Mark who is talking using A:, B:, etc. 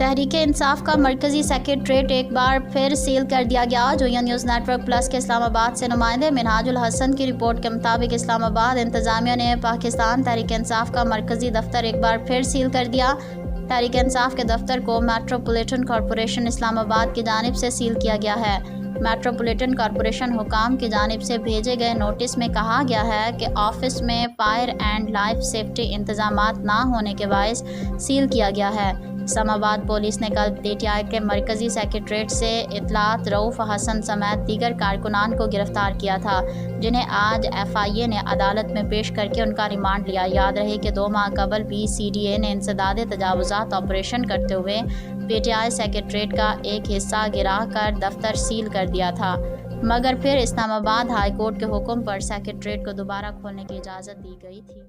A: تحریک انصاف کا مرکزی سیکریٹریٹ ایک بار پھر سیل کر دیا گیا۔ جویا نیوز نیٹ ورک پلس کے اسلام آباد سے نمائندے منہاج الحسن کی رپورٹ کے مطابق اسلام آباد انتظامیہ نے پاکستان تحریک انصاف کا مرکزی دفتر ایک بار پھر سیل کر دیا۔ تحریک انصاف کے دفتر کو میٹروپولیٹن کارپوریشن اسلام آباد کی جانب سے سیل کیا گیا ہے۔ میٹروپولیٹن کارپوریشن حکام کی جانب سے بھیجے گئے نوٹس میں کہا گیا ہے کہ آفس میں فائر اینڈ لائف سیفٹی انتظامات نہ ہونے کے باعث سیل کیا گیا ہے۔ اسلام آباد پولیس نے کل پی ٹی آئی کے مرکزی سیکریٹریٹ سے اطلاعات رؤف حسن سمیت دیگر کارکنان کو گرفتار کیا تھا، جنہیں آج ایف آئی اے نے عدالت میں پیش کر کے ان کا ریمانڈ لیا۔ یاد رہے کہ 2 ماہ قبل بھی سی ڈی اے نے انسداد تجاوزات آپریشن کرتے ہوئے پی ٹی آئی سیکریٹریٹ کا ایک حصہ گرا کر دفتر سیل کر دیا تھا، مگر پھر اسلام آباد ہائی کورٹ کے حکم پر سیکریٹریٹ کو دوبارہ کھولنے کی اجازت دی گئی تھی۔